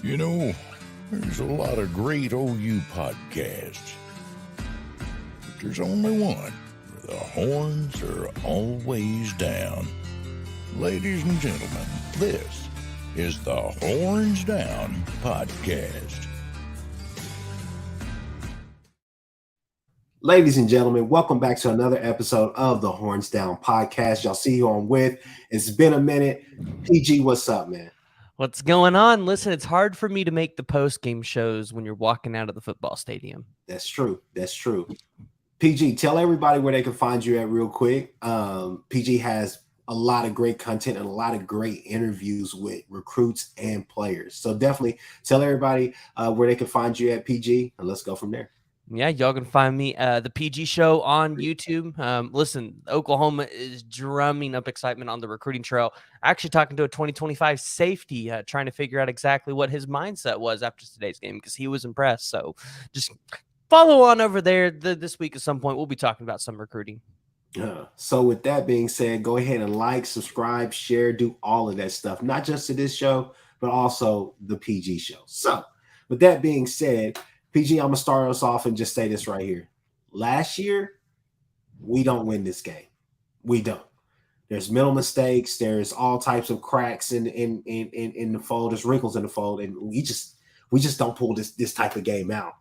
You know, there's a lot of great OU podcasts, but there's only one where the horns are always down. Ladies and gentlemen, this is the Horns Down Podcast. Ladies and gentlemen, welcome back to another episode of the Horns Down Podcast. Y'all see who I'm with. It's been a minute. PG, what's up, man? What's going on? Listen, it's hard for me to make the post-game shows when you're walking out of the football stadium. That's true. PG, tell everybody where they can find you at real quick. PG has a lot of great content and a lot of great interviews with recruits and players. So definitely tell everybody where they can find you at, PG, and let's go from there. Yeah, y'all can find me the PG Show on YouTube. Listen, Oklahoma is drumming up excitement on the recruiting trail. Actually talking to a 2025 safety, trying to figure out exactly what his mindset was after today's game because he was impressed. So just follow on over there. This week at some point, we'll be talking about some recruiting. So with that being said, go ahead and like, subscribe, share, do all of that stuff, not just to this show, but also the PG Show. So with that being said, PG, I'm going to start us off and just say this right here. Last year, we don't win this game. We don't. There's mental mistakes. There's all types of cracks in the fold. There's wrinkles in the fold, and we just don't pull this type of game out.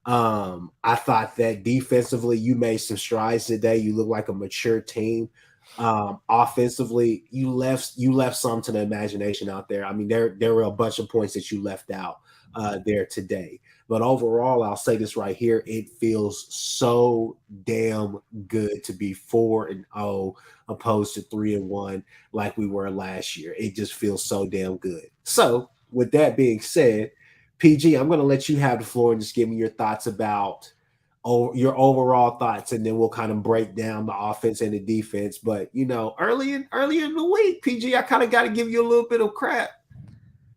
I thought that defensively, you made some strides today. You look like a mature team. Offensively, you left some to the imagination out there. I mean, there were a bunch of points that you left out there today. But overall, I'll say this right here. It feels so damn good to be 4-0 opposed to 3-1 like we were last year. It just feels so damn good. So with that being said, PG, I'm going to let you have the floor and just give me your thoughts about your overall thoughts, and then we'll kind of break down the offense and the defense. But, you know, early in the week, PG, I kind of got to give you a little bit of crap.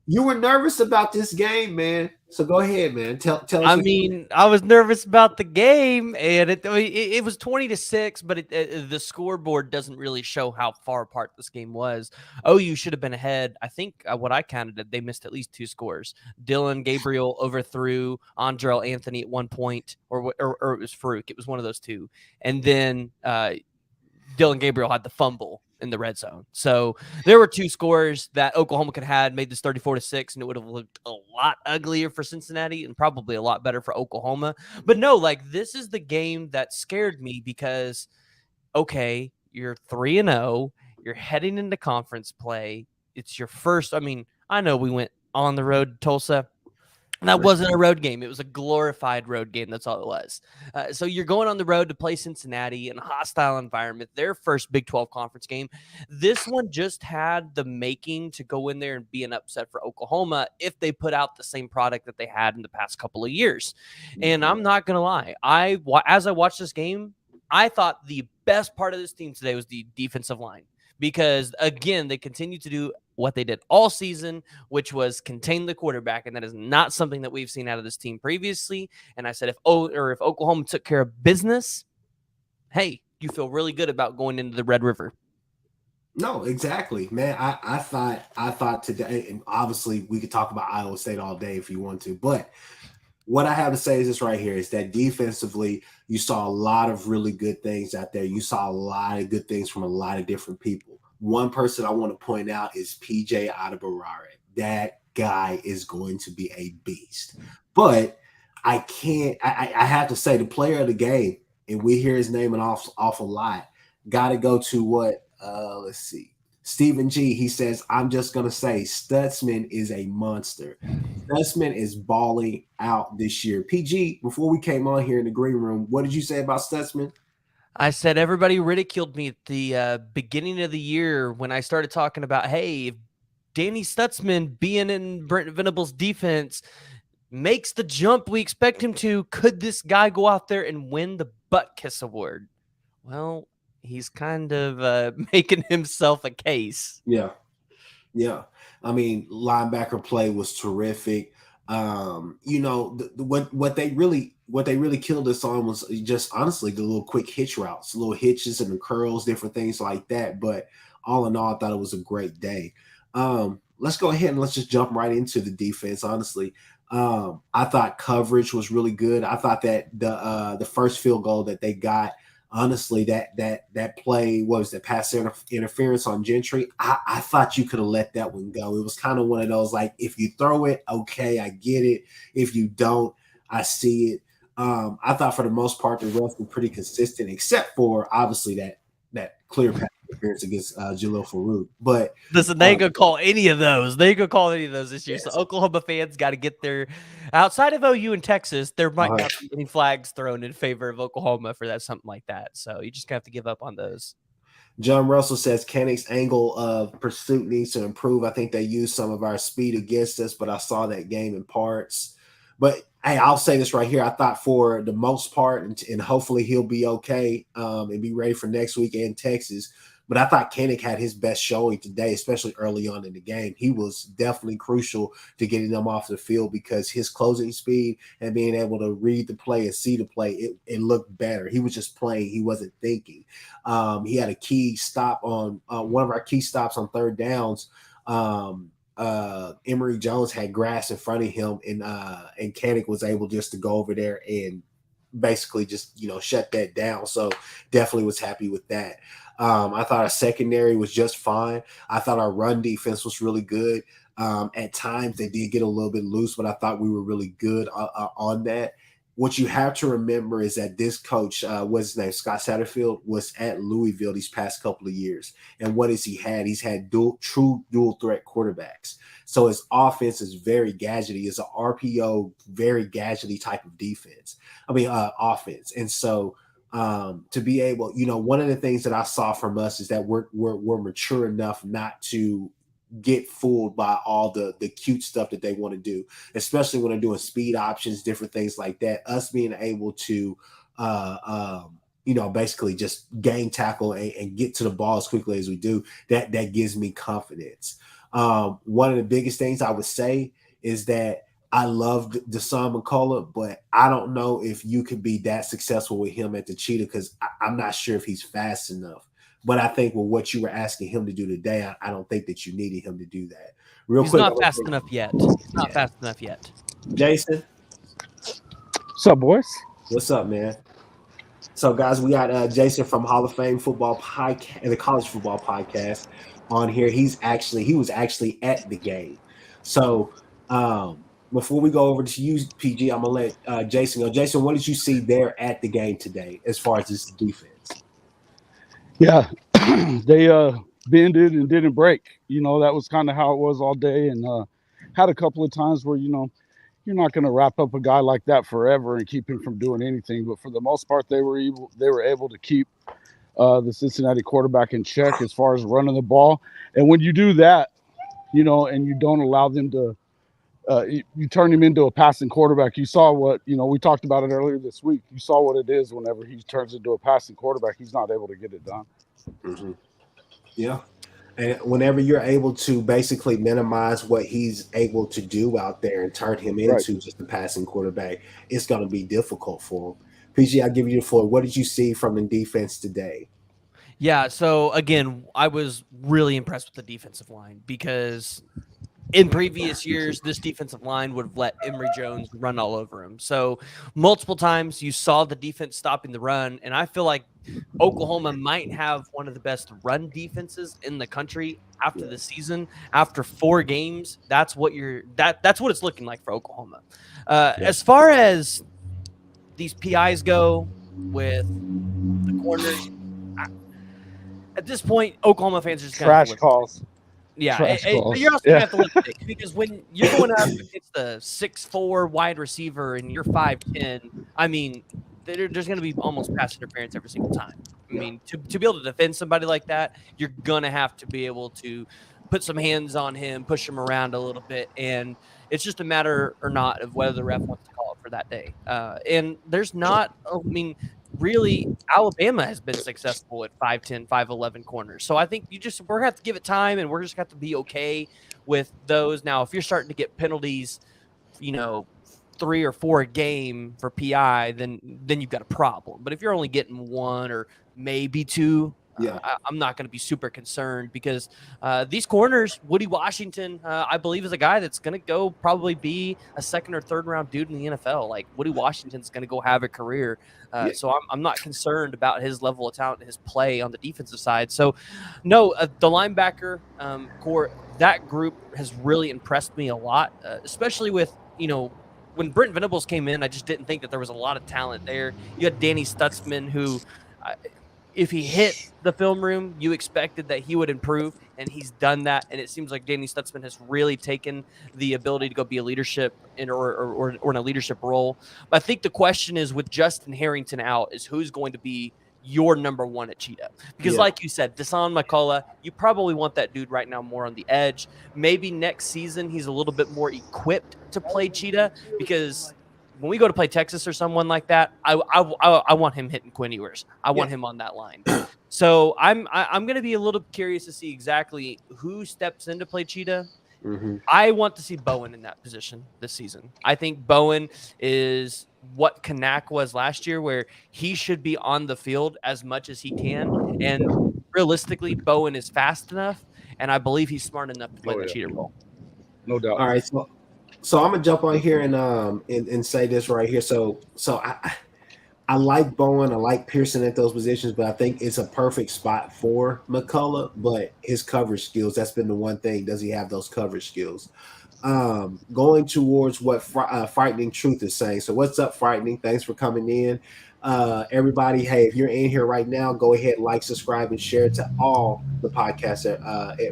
You were nervous about this game, man. So go ahead, man. Tell us. I mean, I was nervous about the game, and it was 20-6, but the scoreboard doesn't really show how far apart this game was. OU should have been ahead. I think what I counted, they missed at least 2 scores. Dylan Gabriel overthrew Andrell Anthony at one point, or it was Farouk. It was one of those two. And then Dylan Gabriel had the fumble in the red zone. So there were 2 scores that Oklahoma could have had, made this 34-6, and it would have looked a lot uglier for Cincinnati and probably a lot better for Oklahoma. But no, like, this is the game that scared me because, okay, you're 3-0, you're heading into conference play. It's your first. I mean, I know we went on the road to Tulsa. That wasn't a road game. It was a glorified road game. That's all it was. So you're going on the road to play Cincinnati in a hostile environment, their first Big 12 conference game. This one just had the making to go in there and be an upset for Oklahoma if they put out the same product that they had in the past couple of years. And I'm not going to lie. As I watched this game, I thought the best part of this team today was the defensive line. Because, again, they continue to do what they did all season, which was contain the quarterback, and that is not something that we've seen out of this team previously. And I said, if Oklahoma took care of business, hey, you feel really good about going into the Red River. No, exactly, man. I thought today, and obviously we could talk about Iowa State all day if you want to, but what I have to say is this right here is that defensively, you saw a lot of really good things out there. You saw a lot of good things from a lot of different people. One person I want to point out is PJ Adebarare. That guy is going to be a beast. But I have to say the player of the game, and we hear his name an awful lot, got to go to what, let's see. Stephen G, he says, I'm just going to say Stutzman is a monster. Stutzman is balling out this year. PG, before we came on here in the green room, what did you say about Stutzman? I said everybody ridiculed me at the beginning of the year when I started talking about, hey, if Danny Stutzman being in Brent Venables' defense makes the jump we expect him to, could this guy go out there and win the Butt Kiss Award? Well, he's kind of making himself a case. Yeah. I mean, linebacker play was terrific. You know, what they really killed us on was just honestly the little quick hitch routes, little hitches and the curls, different things like that. But all in all, I thought it was a great day. let's go ahead and let's just jump right into the defense. Honestly, I thought coverage was really good. I thought that the first field goal that they got, honestly, that play, what was that pass interference on Gentry? I thought you could have let that one go. It was kind of one of those, like, if you throw it, okay, I get it. If you don't, I see it. I thought for the most part the refs were pretty consistent, except for obviously that clear pass interference against Jalil Farouk. But Listen, they ain't gonna call any of those. They ain't gonna call any of those issues. yes. So Oklahoma fans got to get their outside of OU and Texas. There might not be any flags thrown in favor of Oklahoma for that, something like that. So you just have to give up on those. John Russell says Kennick's angle of pursuit needs to improve. I think they used some of our speed against us, but I saw that game in parts. But hey, I'll say this right here. I thought for the most part, and hopefully he'll be okay and be ready for next week in Texas. But I thought Kennick had his best showing today, especially early on in the game. He was definitely crucial to getting them off the field because his closing speed and being able to read the play and see the play, it looked better. He was just playing. He wasn't thinking. He had a key stop on one of our key stops on third downs. Emory Jones had grass in front of him, and Kennick was able just to go over there and basically just shut that down. So definitely was happy with that. I thought our secondary was just fine. I thought our run defense was really good. At times they did get a little bit loose, but I thought we were really good on that. What you have to remember is that this coach, what's his name, Scott Satterfield, was at Louisville these past couple of years. And what has he had? He's had true dual threat quarterbacks. So his offense is very gadgety. It's an RPO, very gadgety type of defense. Offense. And so to be able, one of the things that I saw from us is that we're mature enough not to get fooled by all the cute stuff that they want to do, especially when they're doing speed options, different things like that. Us being able to basically just gang tackle and get to the ball as quickly as we do, that gives me confidence. One of the biggest things I would say is that I loved Deshaun McCullough, but I don't know if you could be that successful with him at the Cheetah because I'm not sure if he's fast enough. But I think with what you were asking him to do today, I don't think that you needed him to do that. He's not fast enough yet. He's not fast enough yet. Jason? What's up, boys? What's up, man? So, guys, we got Jason from Hall of Fame Football Podcast, the College Football Podcast, on here. He was actually at the game. So, before we go over to you, PG, I'm gonna let Jason go. Jason, what did you see there at the game today as far as this defense? Yeah, they bended and didn't break. That was kind of how it was all day, and had a couple of times where you're not going to wrap up a guy like that forever and keep him from doing anything. But for the most part, they were able to keep the Cincinnati quarterback in check as far as running the ball. And when you do that, and you don't allow them to, you turn him into a passing quarterback. You saw what, we talked about it earlier this week. You saw what it is whenever he turns into a passing quarterback. He's not able to get it done. Mm-hmm. Yeah. And whenever you're able to basically minimize what he's able to do out there and turn him into just a passing quarterback, it's going to be difficult for him. PG, I'll give you the floor. What did you see from the defense today? Yeah, so again, I was really impressed with the defensive line because in previous years, this defensive line would have let Emory Jones run all over him. So multiple times you saw the defense stopping the run, and I feel like Oklahoma might have one of the best run defenses in the country after the season. After 4 games, that's what that's what it's looking like for Oklahoma. As far as these PIs go with the corners, at this point, Oklahoma fans are just trash calls. Yeah, you're also gonna have to look at it because when you're going up against the 6'4" wide receiver and you're 5'10", I mean, there's going to be almost pass interference every single time. I mean, to be able to defend somebody like that, you're gonna have to be able to put some hands on him, push him around a little bit, and it's just a matter or not of whether the ref wants to call it for that day. And there's not, really, Alabama has been successful at 5'10", 5'11" corners. So I think we're going to have to give it time, and we're just going to have to be okay with those. Now, if you're starting to get penalties, 3 or 4 a game for PI, then you've got a problem. But if you're only getting 1 or maybe 2 Yeah. I'm not going to be super concerned because these corners, Woody Washington, I believe, is a guy that's going to go probably be a second or third round dude in the NFL. Like Woody Washington's going to go have a career. Yeah. So I'm not concerned about his level of talent and his play on the defensive side. So, no, the linebacker core, that group has really impressed me a lot, especially with, when Brent Venables came in, I just didn't think that there was a lot of talent there. You had Danny Stutzman, who, if he hit the film room, you expected that he would improve, and he's done that. And it seems like Danny Stutzman has really taken the ability to go be a leadership or in a leadership role. But I think the question is, with Justin Harrington out, is who's going to be your number one at Cheetah? Because like you said, Deshaun McCullough, you probably want that dude right now more on the edge. Maybe next season he's a little bit more equipped to play Cheetah, because when we go to play Texas or someone like that, I want him hitting Quinn Ewers. I want him on that line. So I'm going to be a little curious to see exactly who steps in to play Cheetah. Mm-hmm. I want to see Bowen in that position this season. I think Bowen is what Kanak was last year, where he should be on the field as much as he can. And realistically, Bowen is fast enough, and I believe he's smart enough to play the Cheetah role. No doubt. All right, so I'm gonna jump on here and say this right here. So I like Bowen, I like Pearson at those positions, but I think it's a perfect spot for McCullough. But his coverage skills, that's been the one thing. Does he have those coverage skills? Going towards what Frightening Truth is saying. So what's up, Frightening? Thanks for coming in. Everybody, hey, if you're in here right now, go ahead, like, subscribe, and share it to all the podcasts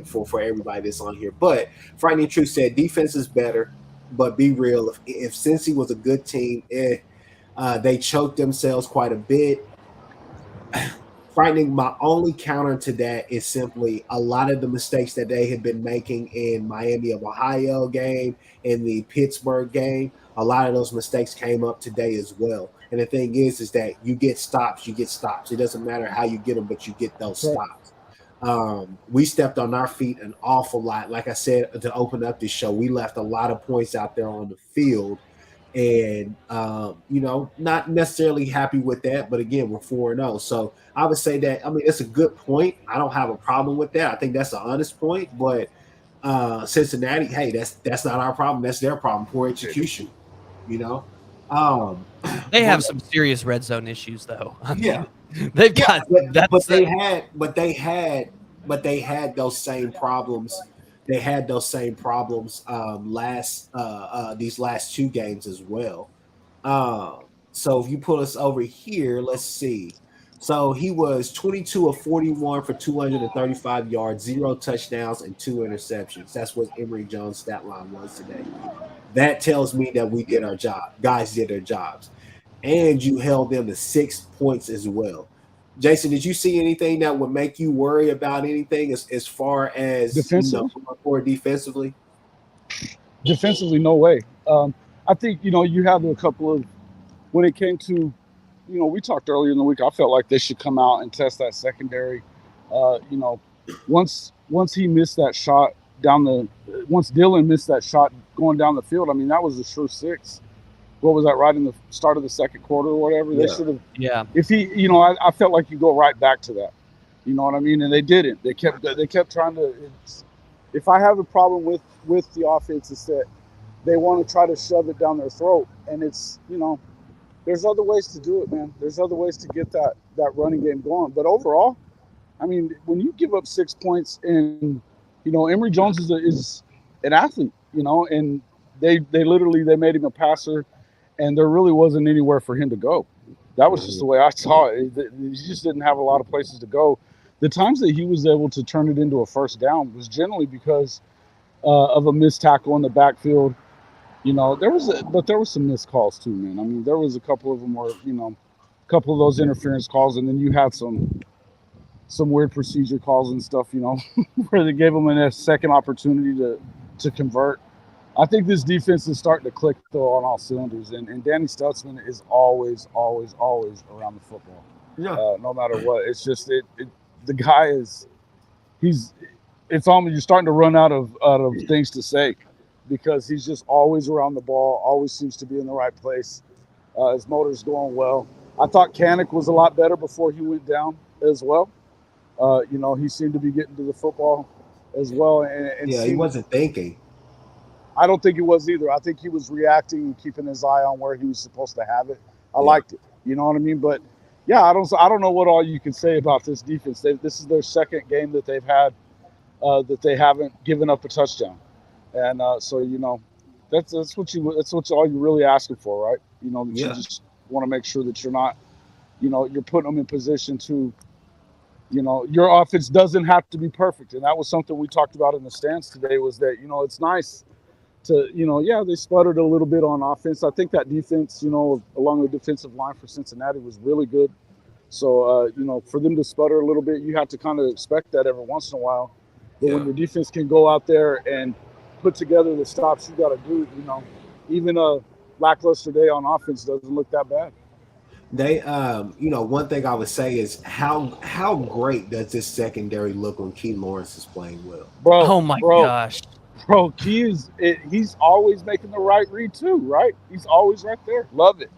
for everybody that's on here. But Frightening Truth said defense is better, but be real. If Cincy was a good team, they choked themselves quite a bit. Frightening, my only counter to that is simply a lot of the mistakes that they had been making in Miami of Ohio game, in the Pittsburgh game. A lot of those mistakes came up today as well. And the thing is that you get stops, you get stops. It doesn't matter how you get them, but you get those stops. We stepped on our feet an awful lot. Like I said, to open up this show, we left a lot of points out there on the field. And, not necessarily happy with that. But again, we're 4-0. So I would say that, it's a good point. I don't have a problem with that. I think that's an honest point. But Cincinnati, hey, that's not our problem. That's their problem. Poor execution, They have some serious red zone issues, though. They've got but they had those same problems. They had those same problems these last two games as well. So if you put us over here, let's see. So he was 22 of 41 for 235 yards, 0 touchdowns, and 2 interceptions. That's what Emory Jones' stat line was today. That tells me that we did our job. Guys did their jobs. And you held them to 6 points as well. Jason, did you see anything that would make you worry about anything as far as defensively? Defensively, no way. I think, you have a couple of, when it came to, we talked earlier in the week, I felt like they should come out and test that secondary. Once he missed that shot once Dylan missed that shot going down the field, that was a sure 6. What was that, right in the start of the second quarter or whatever? They should have. Yeah. If he, I felt like you go right back to that. You know what I mean? And they didn't. They kept trying to. If I have a problem with the offense, it's that they want to try to shove it down their throat, and it's there's other ways to do it, man. There's other ways to get that running game going. But overall, when you give up 6 points, and Emory Jones is an athlete, and they made him a passer. And there really wasn't anywhere for him to go. That was just the way I saw it. He just didn't have a lot of places to go. The times that he was able to turn it into a first down was generally because of a missed tackle in the backfield. There was some missed calls too, man. There was a couple of them where, a couple of those interference calls, and then you had some weird procedure calls and stuff, where they gave them a second opportunity to convert. I think this defense is starting to click, though, on all cylinders, and Danny Stutzman is always, always, always around the football. Yeah. No matter what, it's just the guy is. It's almost, you're starting to run out of things to say, because he's just always around the ball, always seems to be in the right place. His motor's going well. I thought Kanak was a lot better before he went down as well. He seemed to be getting to the football as well, and Yeah, he wasn't thinking. I don't think he was either. I think he was reacting and keeping his eye on where he was supposed to have it. I liked it. You know what I mean? But yeah, I don't know what all you can say about this defense. This is their second game that they've had that they haven't given up a touchdown, and so that's what all you're really asking for, right? You just want to make sure that you're not, you're putting them in position to, your offense doesn't have to be perfect, and that was something we talked about in the stands today. Was that it's nice to, they sputtered a little bit on offense. I think that defense, along the defensive line for Cincinnati was really good. So, for them to sputter a little bit, you have to kind of expect that every once in a while. But when your defense can go out there and put together the stops you got to do, even a lackluster day on offense doesn't look that bad. They, one thing I would say is how great does this secondary look when Key Lawrence is playing well? Bro, oh my gosh. Bro, he's always making the right read too, right? He's always right there. Love it.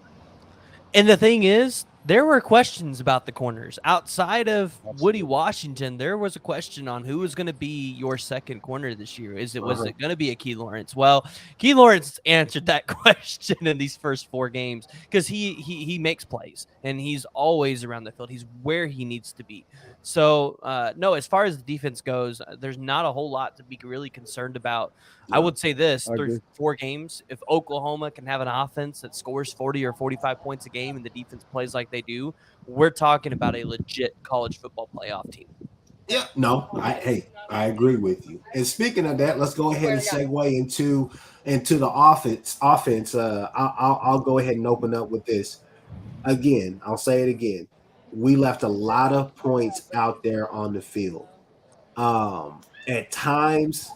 And the thing is, there were questions about the corners. Outside of Woody Washington, there was a question on who was going to be your second corner this year. Was it going to be a Key Lawrence? Well, Key Lawrence answered that question in these first 4 games because he makes plays and he's always around the field. He's where he needs to be. So, no, as far as the defense goes, there's not a whole lot to be really concerned about. Yeah, I would say this, through 4 games, if Oklahoma can have an offense that scores 40 or 45 points a game and the defense plays like they do, we're talking about a legit college football playoff team. Yeah, no, I agree with you. And speaking of that, let's go ahead and segue into the offense. I'll go ahead and open up with this. Again, I'll say it again. We left a lot of points out there on the field. At times,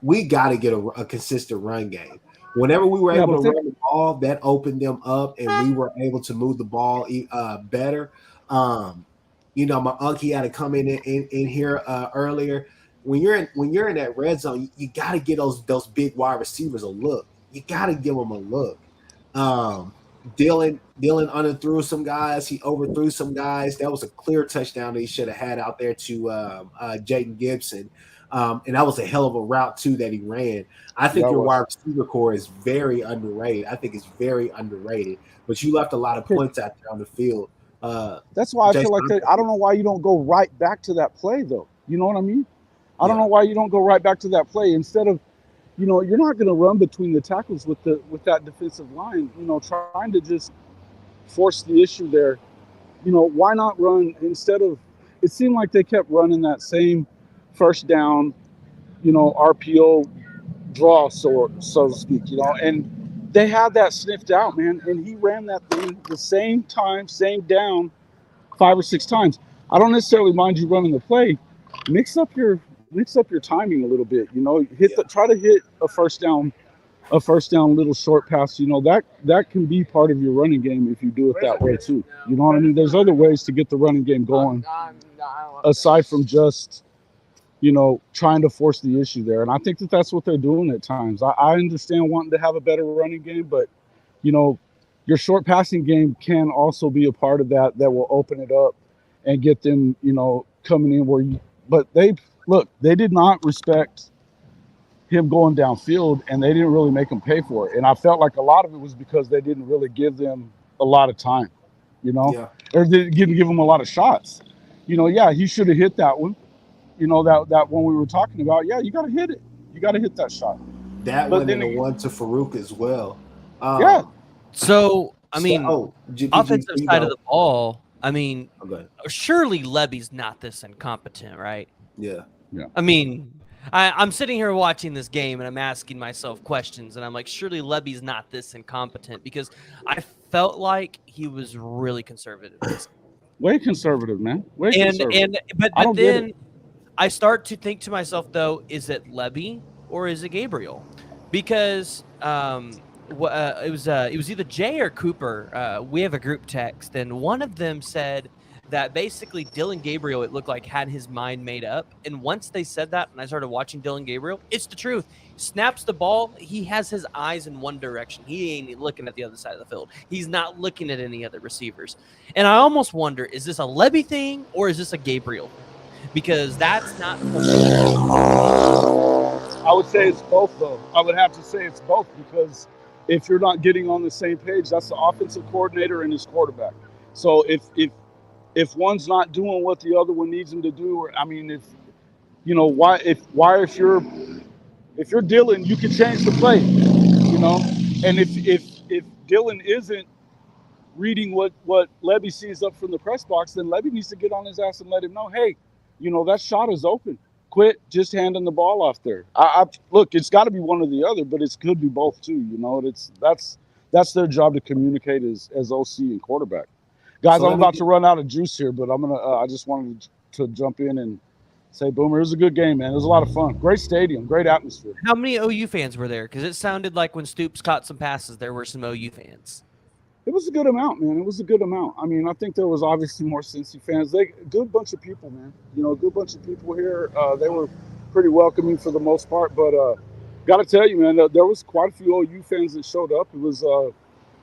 we got to get a consistent run game. Whenever we were able to run the ball, that opened them up, and we were able to move the ball better. My uncle had to come in here earlier. When you're in that red zone, you got to get those big wide receivers a look. You got to give them a look. Dylan underthrew some guys. He overthrew some guys. That was a clear touchdown that he should have had out there to Jaden Gibson. And that was a hell of a route, too, that he ran. I think your wide receiver core is very underrated. I think it's very underrated. But you left a lot of points out there on the field. That's why I feel like I don't know why you don't go right back to that play, though. You know what I mean? I don't know why you don't go right back to that play instead of, you're not going to run between the tackles with that defensive line, trying to just force the issue there. Why not run instead of – it seemed like they kept running that same first down, RPO draw, so to speak, and they had that sniffed out, man, and he ran that thing the same time, same down 5 or 6 times. I don't necessarily mind you running the play. Mix up your timing a little bit, try to hit a first down little short pass, that can be part of your running game if you do it that way too. You know what I mean? There's other ways to get the running game going aside from just, trying to force the issue there. And I think that's what they're doing at times. I understand wanting to have a better running game, but, your short passing game can also be a part of that will open it up and get them, coming in but they did not respect him going downfield, and they didn't really make him pay for it. And I felt like a lot of it was because they didn't really give them a lot of time, or they didn't give him a lot of shots. He should have hit that one. That one we were talking about. Yeah, you got to hit it. You got to hit that shot. That one and the one to Farouk as well. So, I mean, offensive side of the ball, I mean, surely Levy's not this incompetent, right? Yeah. I mean, I'm sitting here watching this game and I'm asking myself questions, and I'm like, surely Levy's not this incompetent, because I felt like he was really conservative. Way conservative, man. Way conservative. But then I start to think to myself, though, is it Levy or is it Gabriel? Because it was either Jay or Cooper. We have a group text, and one of them said that basically Dylan Gabriel, it looked like, had his mind made up. And once they said that, and I started watching Dylan Gabriel, it's the truth. Snaps the ball, he has his eyes in one direction. He ain't looking at the other side of the field. He's not looking at any other receivers. And I almost wonder, is this a Levy thing or is this a Gabriel thing? because that's not. I would say it's both, though. I would have to say it's both because if you're not getting on the same page, that's the offensive coordinator and his quarterback. So if one's not doing what the other one needs him to do, or I mean, if you know why if you're Dylan, you can change the play, and if Dylan isn't reading what Levy sees up from the press box, then Levy needs to get on his ass and let him know, hey, that shot is open. Quit just handing the ball off there. I look, it's got to be one or the other, but it could be both too. That's their job to communicate as OC and quarterback. Guys, I'm about to run out of juice here, but I just wanted to jump in and say, Boomer, it was a good game, man. It was a lot of fun. Great stadium, great atmosphere. How many OU fans were there? Because it sounded like when Stoops caught some passes, there were some OU fans. It was a good amount, man. It was a good amount. I mean, I think there was obviously more Cincy fans. Good bunch of people, man. Good bunch of people here. They were pretty welcoming for the most part. But got to tell you, man, there was quite a few OU fans that showed up. It was,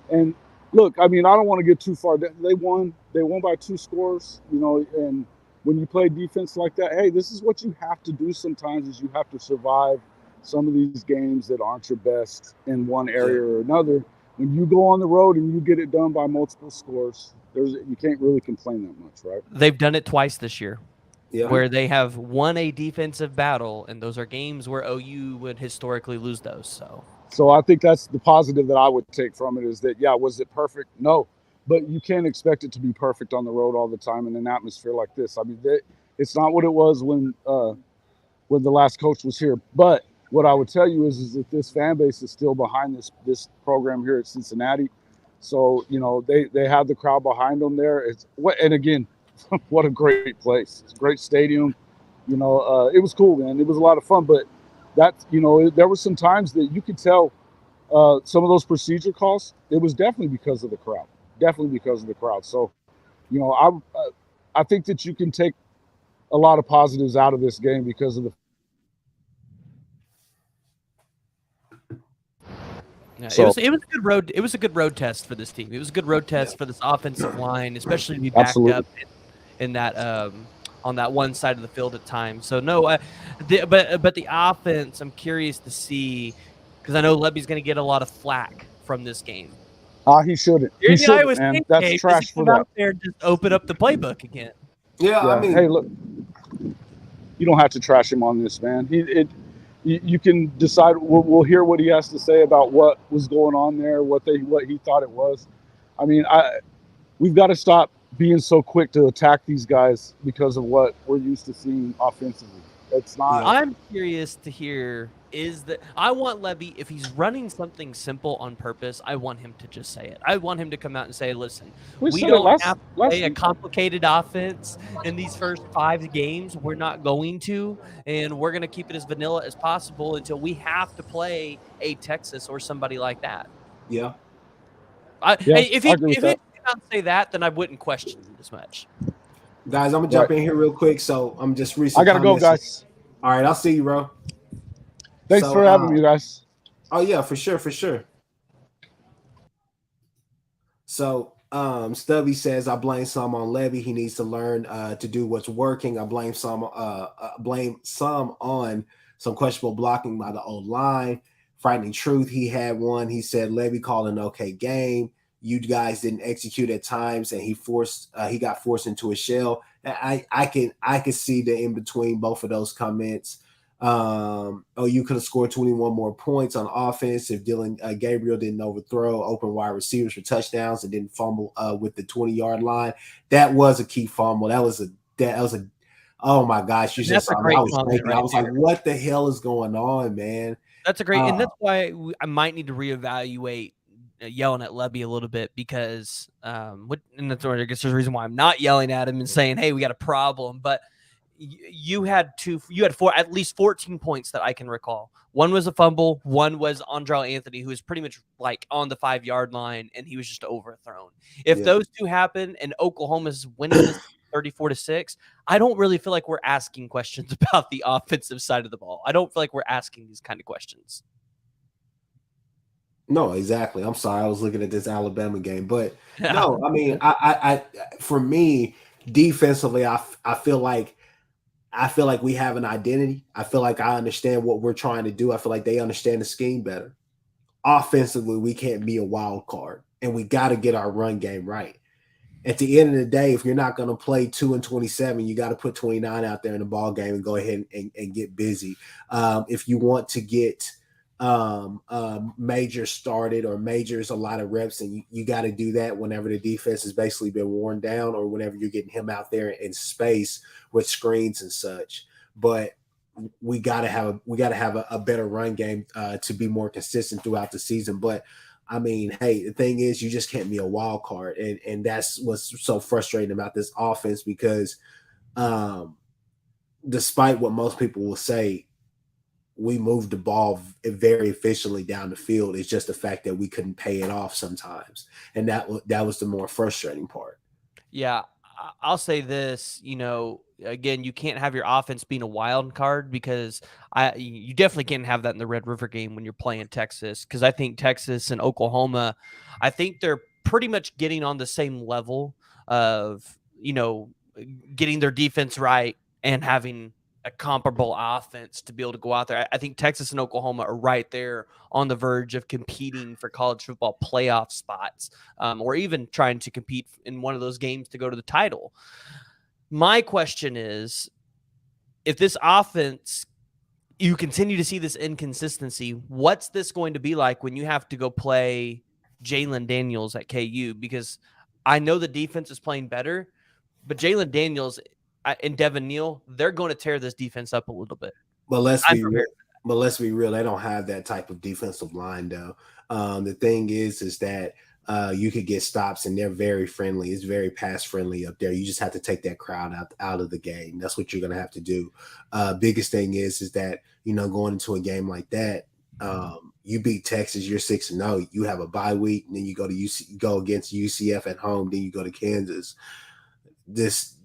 and look, I mean, I don't want to get too far. They won by 2 scores. And when you play defense like that, hey, this is what you have to do sometimes. Is you have to survive some of these games that aren't your best in one area or another. When you go on the road and you get it done by multiple scores, you can't really complain that much, right? They've done it twice this year, where they have won a defensive battle, and those are games where OU would historically lose those. So I think that's the positive that I would take from it is that, was it perfect? No, but you can't expect it to be perfect on the road all the time in an atmosphere like this. I mean, it's not what it was when the last coach was here, but what I would tell you is that this fan base is still behind this program here at Cincinnati. So, they have the crowd behind them there. And again, what a great place. It's a great stadium. It was cool, man. It was a lot of fun, but there were some times that you could tell some of those procedure calls, it was definitely because of the crowd. Definitely because of the crowd. So, I think that you can take a lot of positives out of this game because of the it was a good road. It was a good road test for this team. It was a good road test for this offensive line, especially to be backed up in that on that one side of the field at times. So no, but the offense, I'm curious to see because I know Levy's going to get a lot of flack from this game. He shouldn't. He shouldn't, man. That's trash for that. Out there, just open up the playbook again. Yeah, I mean, hey, look, you don't have to trash him on this, man. You can decide. We'll hear what he has to say about what was going on there, what he thought it was. I mean, we've got to stop being so quick to attack these guys because of what we're used to seeing offensively. It's not. I'm curious to hear I want Levy, if he's running something simple on purpose, I want him to just say it. I want him to come out and say, listen, we don't have to play a complicated offense in these first 5 games. We're not going to, and we're going to keep it as vanilla as possible until we have to play a Texas or somebody like that. Yeah. If he came out and say that, then I wouldn't question him as much. Guys, I'm going to jump in here real quick. So I'm just reading. I got to go, guys. All right. I'll see you, bro. Thanks for having me, guys. Oh, yeah, for sure. So Stubby says, I blame some on Levy. He needs to learn to do what's working. I blame some on some questionable blocking by the old line. Frightening truth, he had one. He said Levy called an okay game. You guys didn't execute at times, and he got forced into a shell. I can see the in between both of those comments. You could have scored 21 more points on offense if Gabriel didn't overthrow open wide receivers for touchdowns and didn't fumble with the 20-yard line. That was a key fumble. That was a oh my gosh! You just saw me. I was like, what the hell is going on, man? That's a great, and that's why I might need to reevaluate yelling at Levy a little bit because, and that's I guess there's a reason why I'm not yelling at him and saying, "Hey, we got a problem," but. You had at least 14 points that I can recall. One was a fumble. One was Andrell Anthony, who was pretty much like on the 5-yard line, and he was just overthrown. If those two happen and Oklahoma's winning this 34-6, I don't really feel like we're asking questions about the offensive side of the ball. I don't feel like we're asking these kind of questions. No, exactly. I'm sorry. I was looking at this Alabama game, but no, I mean, I for me, defensively, I feel like I feel like we have an identity. I feel like I understand what we're trying to do. I feel like they understand the scheme better. Offensively, we can't be a wild card, and we got to get our run game right. At the end of the day, if you're not going to play 2 and 27, you got to put 29 out there in the ball game and go ahead and get busy. If you want to get Major started or Major's a lot of reps, and you got to do that whenever the defense has basically been worn down or whenever you're getting him out there in space with screens and such. But we got to have a better run game to be more consistent throughout the season. But I mean, hey, the thing is, you just can't be a wild card, and that's what's so frustrating about this offense because, despite what most people will say, we moved the ball very efficiently down the field. It's just the fact that we couldn't pay it off sometimes, and that was the more frustrating part. Yeah, I'll say this, again, you can't have your offense being a wild card because you definitely can't have that in the Red River game when you're playing Texas, because I think Texas and Oklahoma, I think they're pretty much getting on the same level of, getting their defense right and having a comparable offense to be able to go out there. I think Texas and Oklahoma are right there on the verge of competing for college football playoff spots, or even trying to compete in one of those games to go to the title. My question is, if this offense, you continue to see this inconsistency, what's this going to be like when you have to go play Jalen Daniels at KU? Because I know the defense is playing better, but Jalen Daniels and Devin Neal, they're going to tear this defense up a little bit. But let's be real. They don't have that type of defensive line, though. The thing is that you could get stops, and they're very friendly. It's very pass friendly up there. You just have to take that crowd out of the game. That's what you're going to have to do. Biggest thing is that going into a game like that, you beat Texas, you're 6-0. You have a bye week, and then you go against UCF at home. Then you go to Kansas. This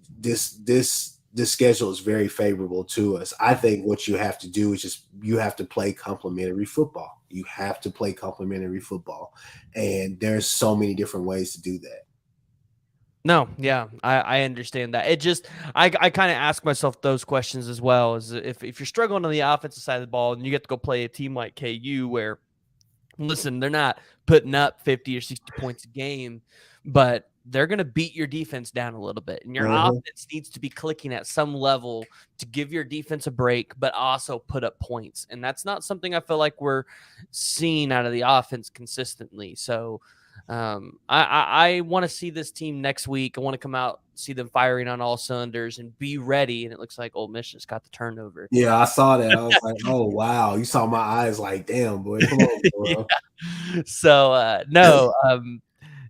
schedule is very favorable to us. I think what you have to do is you have to play complementary football. You have to play complementary football. And there's so many different ways to do that. No, yeah, I understand that. It just, I kind of ask myself those questions as well. Is if you're struggling on the offensive side of the ball and you get to go play a team like KU where, listen, they're not putting up 50 or 60 points a game, but they're going to beat your defense down a little bit. And your offense needs to be clicking at some level to give your defense a break, but also put up points. And that's not something I feel like we're seeing out of the offense consistently. So I want to see this team next week. I want to come out, see them firing on all cylinders and be ready. And it looks like Ole Miss just got the turnover. Yeah, I saw that. I was like, oh, wow. You saw my eyes like, damn, boy. Come on, bro. Yeah. So, no,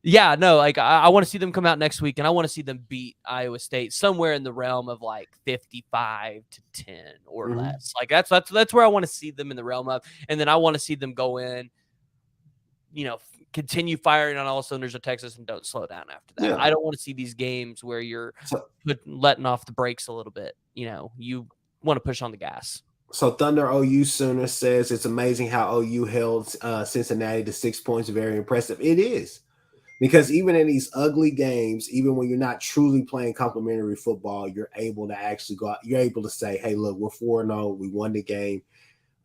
yeah, no, like I want to see them come out next week, and I want to see them beat Iowa State somewhere in the realm of like 55-10 or less. Like that's where I want to see them in the realm of, and then I want to see them go in, continue firing on all cylinders of Texas and don't slow down after that. Yeah. I don't want to see these games where you're letting off the brakes a little bit. You want to push on the gas. So Thunder OU Sooner says it's amazing how OU held Cincinnati to 6 points. Very impressive. It is. Because even in these ugly games, even when you're not truly playing complimentary football, you're able to actually go out. You're able to say, hey, look, we're 4-0. We won the game.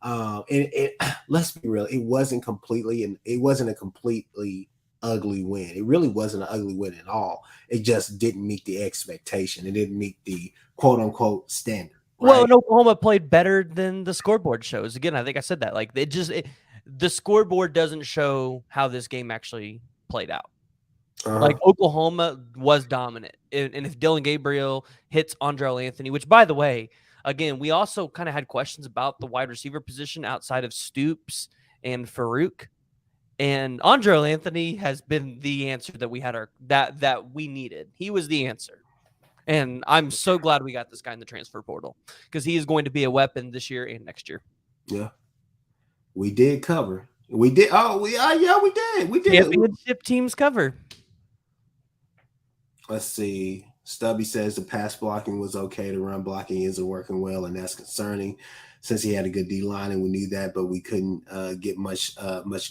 And let's be real. It wasn't a completely ugly win. It really wasn't an ugly win at all. It just didn't meet the expectation. It didn't meet the quote unquote standard. Right? Well, and Oklahoma played better than the scoreboard shows. Again, I think I said that. Like the scoreboard doesn't show how this game actually played out. Like Oklahoma was dominant, and if Dylan Gabriel hits Andrell Anthony, which by the way, again, we also kind of had questions about the wide receiver position outside of Stoops and Farouk, and Andrell Anthony has been the answer that we had that we needed. He was the answer, and I'm so glad we got this guy in the transfer portal because he is going to be a weapon this year and next year. Yeah, we did cover. We did. Oh, we did. We did. Championship teams cover. Let's see. Stubby says the pass blocking was okay. The run blocking isn't working well, and that's concerning since he had a good D-line, and we knew that, but we couldn't get much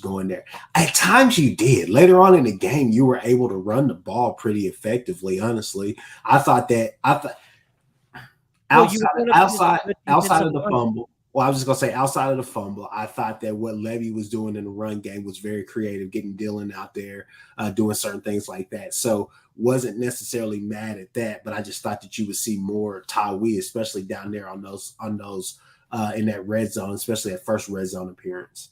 going there. At times you did. Later on in the game, you were able to run the ball pretty effectively, honestly. I thought Well, you outside were going up against a good outside defensive of the line. fumble. Well, I was just gonna say outside of the fumble, I thought that what Levy was doing in the run game was very creative, getting Dylan out there, doing certain things like that. So wasn't necessarily mad at that, but I just thought that you would see more Tawee, especially down there on those in that red zone, especially at first red zone appearance.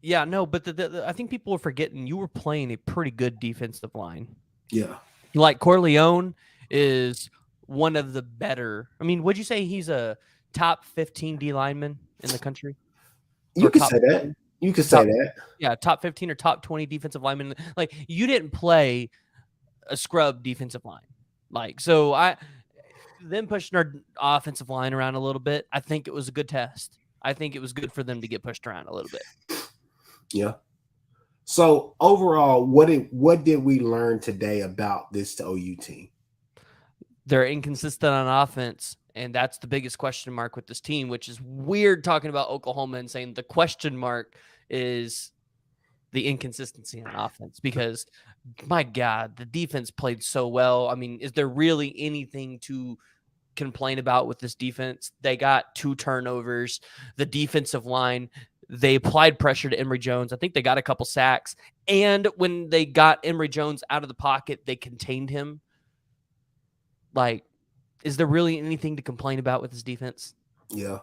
Yeah, no, but I think people are forgetting you were playing a pretty good defensive line. Yeah. Like Corleone is one of the better. I mean, would you say he's a top 15 D lineman in the country? You Or could top say that. 15? You could say Top, that. yeah, top 15 or top 20 defensive lineman. Like, you didn't play a scrub defensive line. Like, so them pushing our offensive line around a little bit, I think it was a good test. I think it was good for them to get pushed around a little bit. Yeah. So overall, what did we learn today about this OU team? They're inconsistent on offense, and that's the biggest question mark with this team, which is weird talking about Oklahoma and saying the question mark is the inconsistency on offense because, my God, the defense played so well. I mean, is there really anything to complain about with this defense? They got 2 turnovers. The defensive line, they applied pressure to Emory Jones. I think they got a couple sacks. And when they got Emory Jones out of the pocket, they contained him. Like, is there really anything to complain about with this defense? Yeah.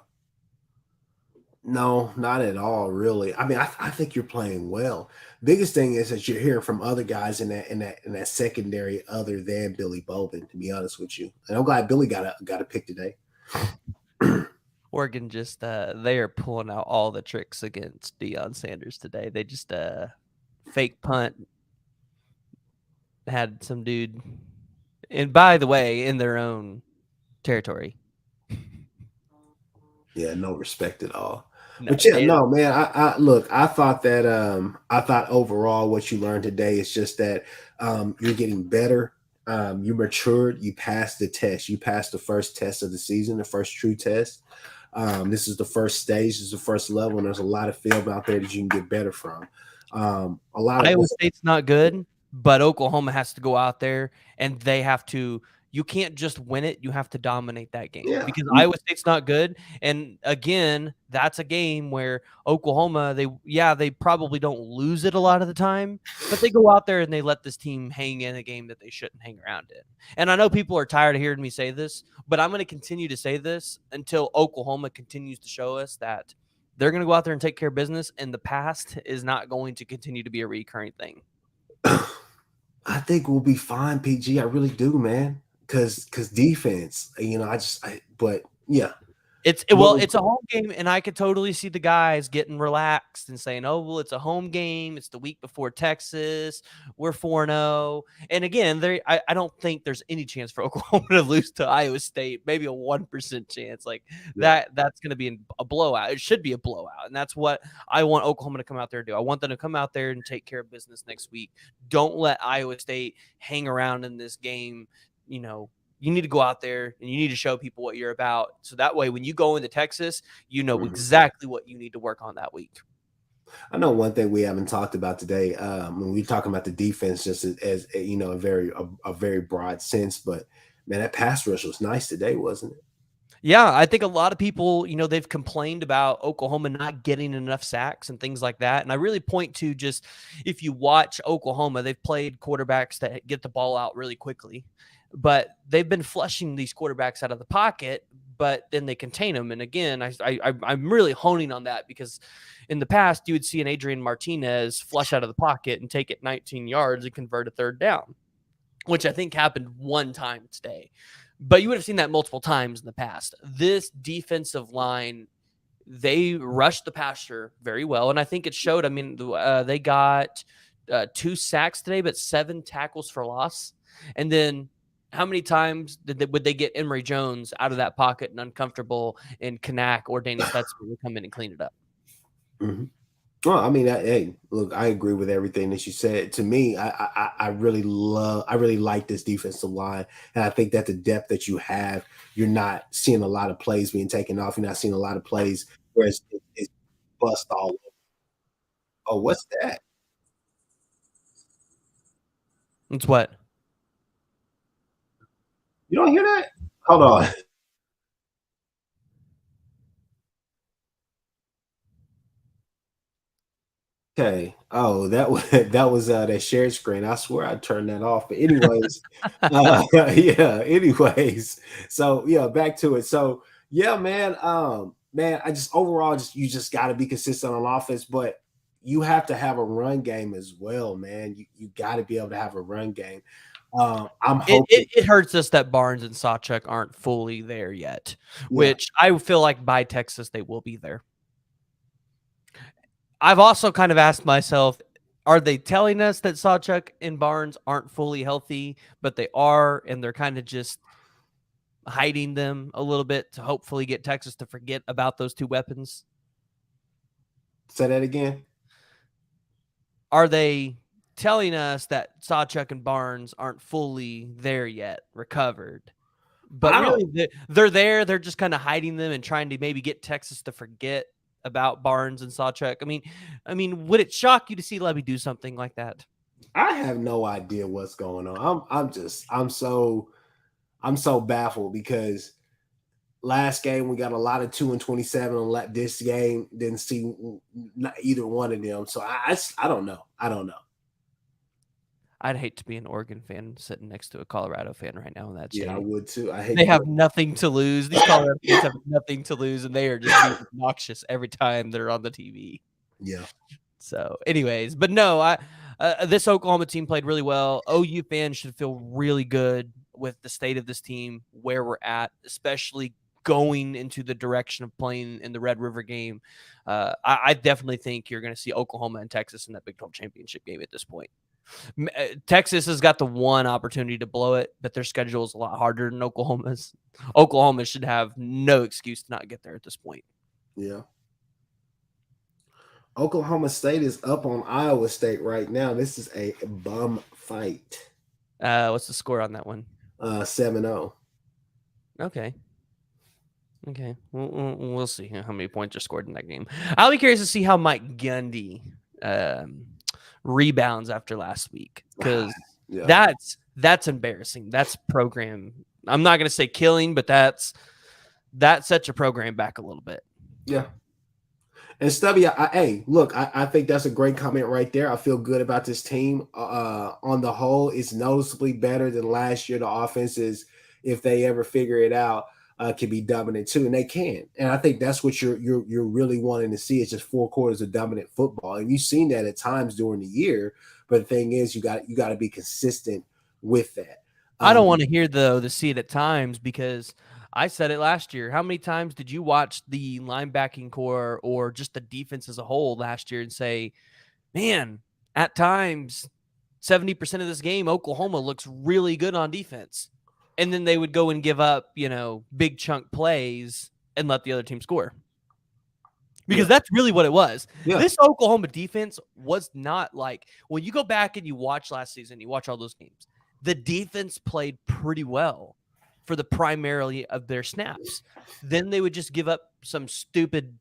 No, not at all, really. I mean, I think you're playing well. Biggest thing is that you're hearing from other guys in that secondary other than Billy Bowman, to be honest with you. And I'm glad Billy got a pick today. Oregon just they are pulling out all the tricks against Deion Sanders today. They just fake punt had some dude, and by the way, in their own territory. Yeah, no respect at all. No, But yeah, no, man. I look. I thought that. I thought overall, what you learned today is just that you're getting better. You matured. You passed the test. You passed the first test of the season, the first true test. This is the first stage. This is the first level, and there's a lot of film out there that you can get better from. A lot of Iowa State's not good, but Oklahoma has to go out there and they have to. You can't just win it. You have to dominate that game because Iowa State's not good. And again, that's a game where Oklahoma, they probably don't lose it a lot of the time, but they go out there and they let this team hang in a game that they shouldn't hang around in. And I know people are tired of hearing me say this, but I'm going to continue to say this until Oklahoma continues to show us that they're going to go out there and take care of business, and the past is not going to continue to be a recurring thing. I think we'll be fine, PG. I really do, man. Because defense, but yeah. It's a home game, and I could totally see the guys getting relaxed and saying, "Oh, well, it's a home game. It's the week before Texas. We're 4-0." And again, I don't think there's any chance for Oklahoma to lose to Iowa State. Maybe a 1% chance. Like that's going to be a blowout. It should be a blowout, and that's what I want Oklahoma to come out there and do. I want them to come out there and take care of business next week. Don't let Iowa State hang around in this game. You need to go out there and you need to show people what you're about. So that way, when you go into Texas, you know exactly what you need to work on that week. I know one thing we haven't talked about today when we're talking about the defense, just as a very broad sense. But man, that pass rush was nice today, wasn't it? Yeah, I think a lot of people, they've complained about Oklahoma not getting enough sacks and things like that. And I really point to just if you watch Oklahoma, they've played quarterbacks that get the ball out really quickly. But they've been flushing these quarterbacks out of the pocket, but then they contain them. And again, I'm really honing on that because in the past, you would see an Adrian Martinez flush out of the pocket and take it 19 yards and convert a third down, which I think happened one time today. But you would have seen that multiple times in the past. This defensive line, they rushed the passer very well, and I think it showed. I mean, they got 2 sacks today, but 7 tackles for loss. And then how many times would they get Emory Jones out of that pocket and uncomfortable, and Kanak or Danny Stutzman would come in and clean it up? Mm-hmm. Well, I mean, hey, look, I agree with everything that you said. To me, I really like this defensive line, and I think that the depth that you have, you're not seeing a lot of plays being taken off. You're not seeing a lot of plays where it's bust all over. Oh, what's that? It's what? You don't hear that? Hold on. Okay. Oh, that was that shared screen. I swear I turned that off. But anyways, yeah. Anyways, so yeah, back to it. So yeah, man. Man, I just overall you just got to be consistent on offense, but you have to have a run game as well, man. You got to be able to have a run game. I'm It, hoping. it it hurts us that Barnes and Sawchuk aren't fully there yet, Yeah, which I feel like by Texas they will be there. I've also kind of asked myself, are they telling us that Sawchuk and Barnes aren't fully healthy, but they are, and they're kind of just hiding them a little bit to hopefully get Texas to forget about those two weapons? say that again. Are they telling us that Sawchuk and Barnes aren't fully there yet, recovered? But I don't. really, they're there. They're just kind of hiding them and trying to maybe get Texas to forget about Barnes and Sawchuk. Would it shock you to see Levy do something like that? I have no idea what's going on. I'm so baffled because last game we got a lot of 2-27. On this game didn't see not either one of them. So I don't know. I don't know. I'd hate to be an Oregon fan sitting next to a Colorado fan right now in that Yeah, I stadium. would too. I hate. They have nothing to lose. These Colorado fans have nothing to lose, and they are just being obnoxious every time they're on the TV. Yeah. So, anyways, but no, this Oklahoma team played really well. OU fans should feel really good with the state of this team, where we're at, especially going into the direction of playing in the Red River game. I definitely think you're going to see Oklahoma and Texas in that Big 12 championship game at this point. Texas has got the one opportunity to blow it, but their schedule is a lot harder than Oklahoma's. Oklahoma should have no excuse to not get there at this point. Yeah. Oklahoma State is up on Iowa State right now. This is a bum fight. What's the score on that one? 7-0. Okay. We'll see how many points are scored in that game. I'll be curious to see how Mike Gundy rebounds after last week, because that's embarrassing. That's program. I'm not going to say killing, but that sets your program back a little bit. Yeah. And Stubby, hey, look, I think that's a great comment right there. I feel good about this team. On the whole, it's noticeably better than last year. The offenses, if they ever figure it out, can be dominant too, and they can. And I think that's what you're really wanting to see. Is just 4 quarters of dominant football, and you've seen that at times during the year. But the thing is, you got to be consistent with that. I don't want to hear the see it at times, because I said it last year. How many times did you watch the linebacking core or just the defense as a whole last year and say, man, at times 70% of this game, Oklahoma looks really good on defense. And then they would go and give up, big chunk plays and let the other team score. Because that's really what it was. Yeah. This Oklahoma defense was not like, when you go back and you watch last season, you watch all those games, the defense played pretty well for the primarily of their snaps. Then they would just give up some stupid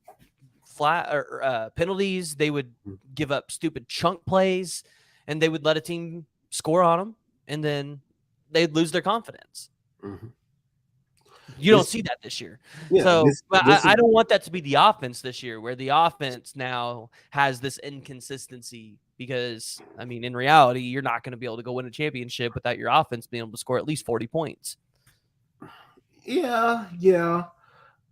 flat or penalties. They would give up stupid chunk plays, and they would let a team score on them, and then they'd lose their confidence. Mm-hmm. You don't see that this year. Yeah, so I don't want that to be the offense this year, where the offense now has this inconsistency, because, in reality, you're not going to be able to go win a championship without your offense being able to score at least 40 points. Yeah.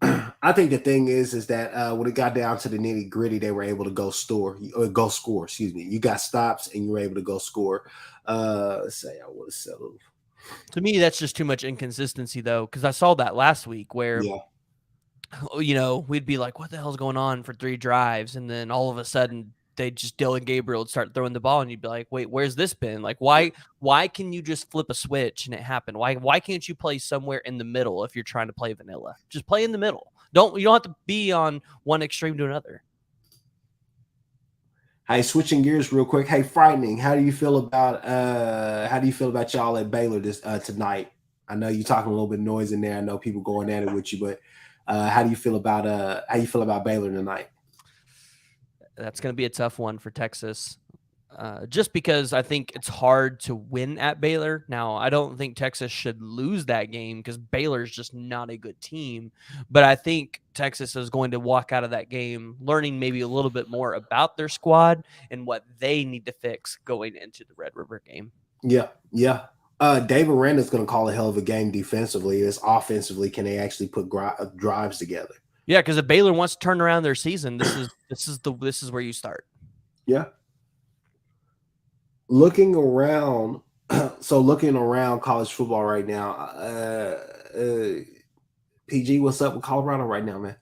I think the thing is that when it got down to the nitty gritty, they were able to go score. Excuse me. You got stops and you were able to go score. Let's say I would have settled. To me, that's just too much inconsistency, though, because I saw that last week where, we'd be like, what the hell's going on for 3 drives? And then all of a sudden, Dylan Gabriel would start throwing the ball, and you'd be like, wait, where's this been? Like, why can you just flip a switch and it happen? Why can't you play somewhere in the middle if you're trying to play vanilla? Just play in the middle. You don't have to be on one extreme to another. Hey, switching gears real quick. Hey, Frightening, how do you feel about y'all at Baylor tonight? I know you're talking a little bit of noise in there. I know people going at it with you, but how do you feel about Baylor tonight? That's going to be a tough one for Texas. just because I think it's hard to win at Baylor. Now, I don't think Texas should lose that game because Baylor is just not a good team. But I think Texas is going to walk out of that game learning maybe a little bit more about their squad and what they need to fix going into the Red River game. Yeah. David Aranda's going to call a hell of a game defensively. It's offensively, can they actually put drives together? Yeah, because if Baylor wants to turn around their season, this is where you start. Yeah. Looking around college football right now, PG, what's up with Colorado right now, man?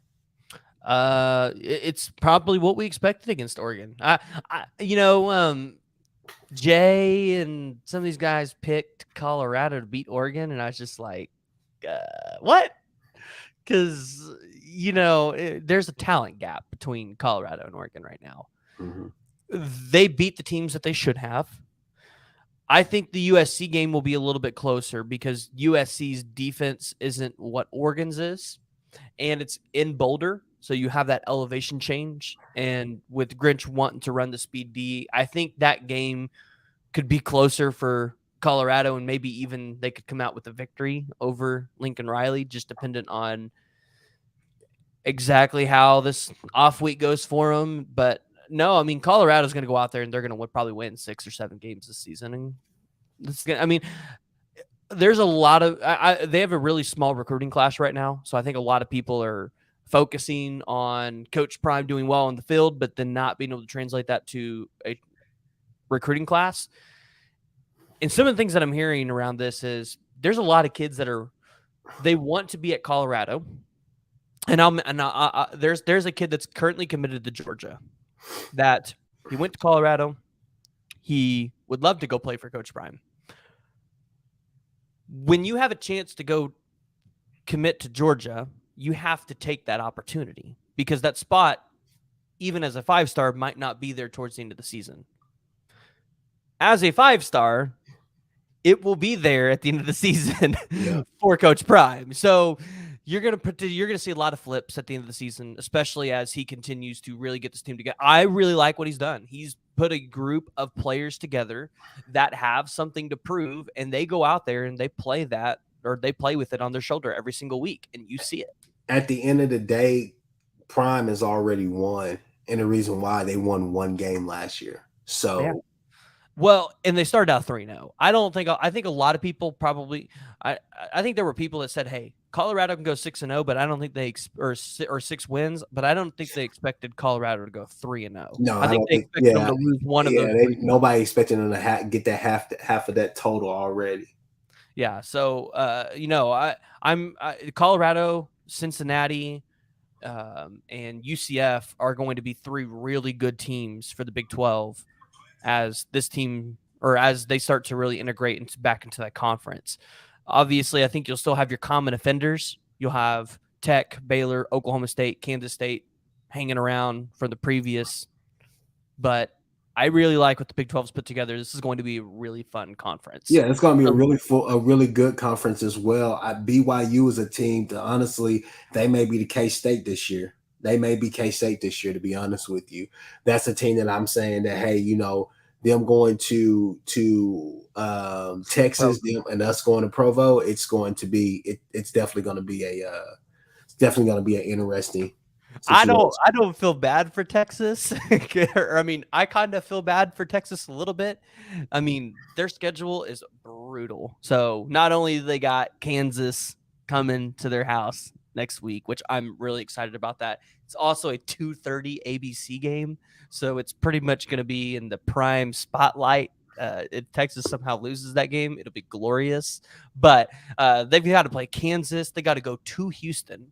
It's probably what we expected against Oregon. Jay and some of these guys picked Colorado to beat Oregon, and I was just like, what? Because, there's a talent gap between Colorado and Oregon right now. Mm-hmm. They beat the teams that they should have. I think the USC game will be a little bit closer because USC's defense isn't what Oregon's is, and it's in Boulder, so you have that elevation change. And with Grinch wanting to run the speed D, I think that game could be closer for Colorado, and maybe even they could come out with a victory over Lincoln Riley, just dependent on exactly how this off week goes for them. But no, I mean, Colorado's going to go out there and they're going to probably win 6 or 7 games this season. And there's a lot of they have a really small recruiting class right now, so I think a lot of people are focusing on Coach Prime doing well in the field, but then not being able to translate that to a recruiting class. And some of the things that I'm hearing around this is there's a lot of kids that they want to be at Colorado, and there's a kid that's currently committed to Georgia that he went to Colorado. He would love to go play for Coach Prime. When you have a chance to go commit to Georgia, you have to take that opportunity because that spot, even as a 5-star, might not be there towards the end of the season. As a 5-star, it will be there at the end of the season for Coach Prime. So you're gonna see a lot of flips at the end of the season, especially as he continues to really get this team together. I really like what he's done. He's put a group of players together that have something to prove, and they go out there and they play that, or they play with it on their shoulder every single week, and you see it. At the end of the day, Prime has already won, and the reason why they won 1 game last year. So. Yeah. Well, and they started out 3-0. I think a lot of people probably I think there were people that said, "Hey, Colorado can go 6-0, but I don't think or 6 wins, but I don't think they expected Colorado to go 3-0." No, I think they expected them to lose one of those. Nobody expected them to get that half of that total already. Yeah, so I'm Colorado, Cincinnati, and UCF are going to be 3 really good teams for the Big 12 as this team, or as they start to really integrate back into that conference. Obviously, I think you'll still have your common offenders. You'll have Tech, Baylor, Oklahoma State, Kansas State hanging around from the previous. But I really like what the Big 12's put together. This is going to be a really fun conference. Yeah, it's going to be a really good conference as well. BYU is a team that honestly, they may be the K-State this year. They may be K-State this year, to be honest with you. That's a team that I'm saying that, hey, them going to Texas, them and us going to Provo, it's definitely going to be an interesting situation. I don't feel bad for Texas. I kind of feel bad for Texas a little bit. I mean, their schedule is brutal. So not only they got Kansas coming to their house next week, which I'm really excited about that. It's also a 2:30 ABC game, so it's pretty much going to be in the prime spotlight. If Texas somehow loses that game, it'll be glorious. But they've got to play Kansas. They got to go to Houston.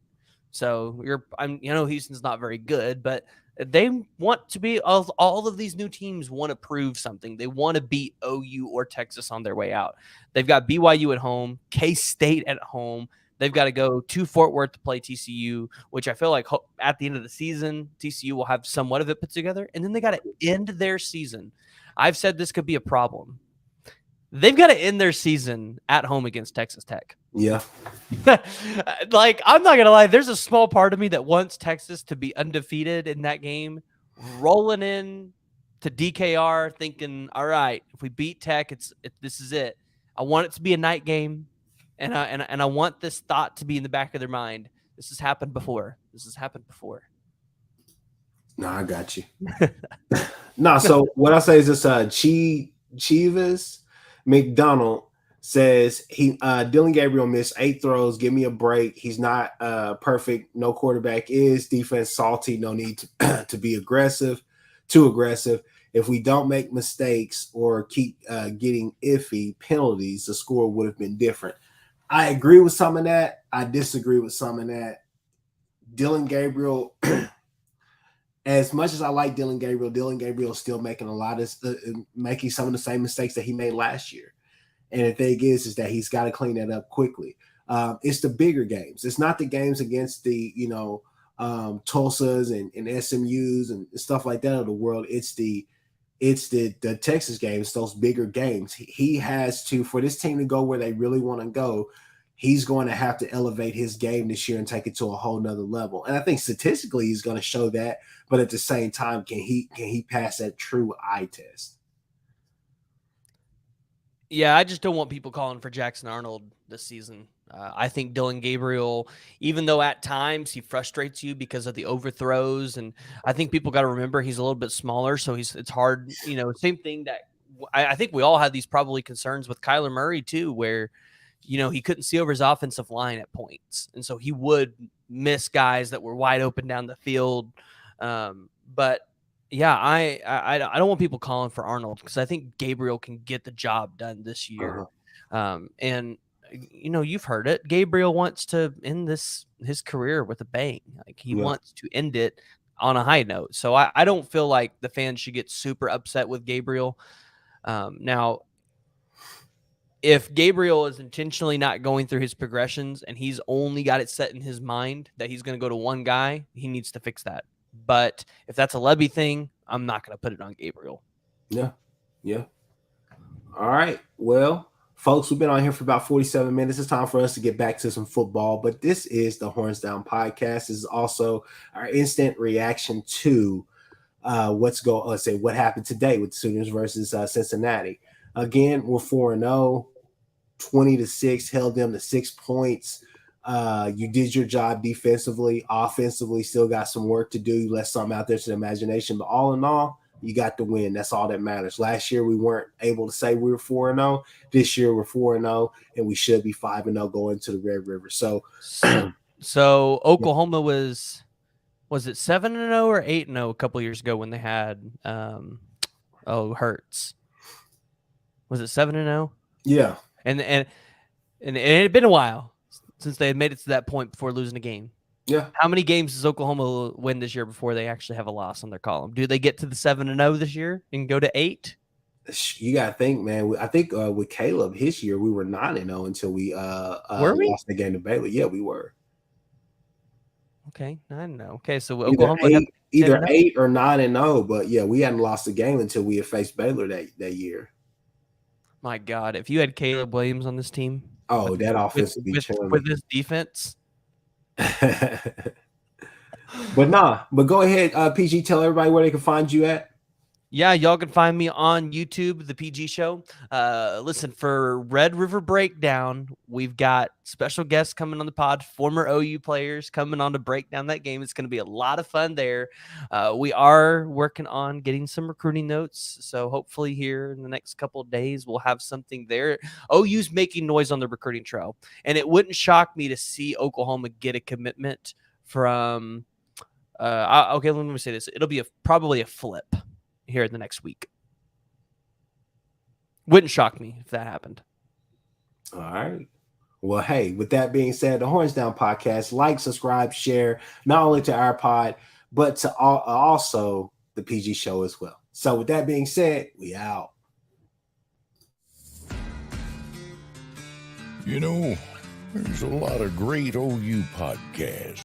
So Houston's not very good, but they want to be. All of these new teams want to prove something. They want to beat OU or Texas on their way out. They've got BYU at home, K-State at home. They've got to go to Fort Worth to play TCU, which I feel like at the end of the season, TCU will have somewhat of it put together. And then they got to end their season. I've said this could be a problem. They've got to end their season at home against Texas Tech. Yeah. I'm not going to lie. There's a small part of me that wants Texas to be undefeated in that game, rolling in to DKR thinking, all right, if we beat Tech, this is it. I want it to be a night game, and I want this thought to be in the back of their mind. This has happened before. No, I got you. No, so what I say is this: Chivas McDonald says Dylan Gabriel missed 8 throws. Give me a break. He's not perfect. No quarterback is. Defense salty. No need to be too aggressive. If we don't make mistakes or keep getting iffy penalties, the score would have been different. I agree with some of that. I disagree with some of that. Dylan Gabriel, as much as I like Dylan Gabriel is still making making some of the same mistakes that he made last year. And the thing is that he's got to clean that up quickly. It's the bigger games. It's not the games against the, Tulsas and SMUs and stuff like that of the world. It's the Texas games, those bigger games. He has to, for this team to go where they really want to go, he's going to have to elevate his game this year and take it to a whole nother level. And I think statistically he's going to show that, but at the same time, can he pass that true eye test? Yeah, I just don't want people calling for Jackson Arnold this season. I think Dylan Gabriel, even though at times he frustrates you because of the overthrows, and I think people got to remember he's a little bit smaller, so it's hard. Same thing that I think we all had these probably concerns with Kyler Murray too, where he couldn't see over his offensive line at points, and so he would miss guys that were wide open down the field. But yeah, I don't want people calling for Arnold because I think Gabriel can get the job done this year. And you've heard it. Gabriel wants to end his career with a bang. Like he wants to end it on a high note. So I don't feel like the fans should get super upset with Gabriel. Now, if Gabriel is intentionally not going through his progressions and he's only got it set in his mind that he's going to go to one guy, he needs to fix that. But if that's a Lebby thing, I'm not going to put it on Gabriel. Yeah. All right. Well, folks, we've been on here for about 47 minutes. It's time for us to get back to some football. But this is the Horns Down podcast. This is also our instant reaction to what happened today with the Sooners versus Cincinnati. Again, we're 4-0, 20-6, held them to 6 points. You did your job defensively. Offensively, still got some work to do. You left something out there to the imagination. But all in all, you got the win. That's all that matters. Last year, we weren't able to say we were 4-0. This year, we're 4-0, and we should be 5-0 going to the Red River. So Oklahoma was it 7-0 or 8-0 a couple years ago when they had Hurts? Was it 7-0? Yeah. And it had been a while since they had made it to that point before losing a game. Yeah. How many games does Oklahoma win this year before they actually have a loss on their column? Do they get to the 7-0 this year and go to 8? You got to think, man. I think with Caleb his year, we were 9-0 until we lost the game to Baylor. Yeah, we were. Okay, 9-0. Okay, so Oklahoma either 8 or 9-0, but yeah, we hadn't lost a game until we had faced Baylor that year. My God, if you had Caleb Williams on this team, that offense would be with this defense. But go ahead, PG. Tell everybody where they can find you at. Yeah, y'all can find me on YouTube, The PG Show. Listen, for Red River Breakdown, we've got special guests coming on the pod, former OU players coming on to break down that game. It's going to be a lot of fun there. We are working on getting some recruiting notes, so hopefully here in the next couple of days, we'll have something there. OU's making noise on the recruiting trail, and it wouldn't shock me to see Oklahoma get a commitment from okay, let me say this. It'll be probably a flip here in the next week. Wouldn't shock me if that happened. All right. Well, hey, with that being said, the Horns Down podcast, like, subscribe, share, not only to our pod, but to also the PG Show as well. So with that being said, we out. There's a lot of great OU podcasts,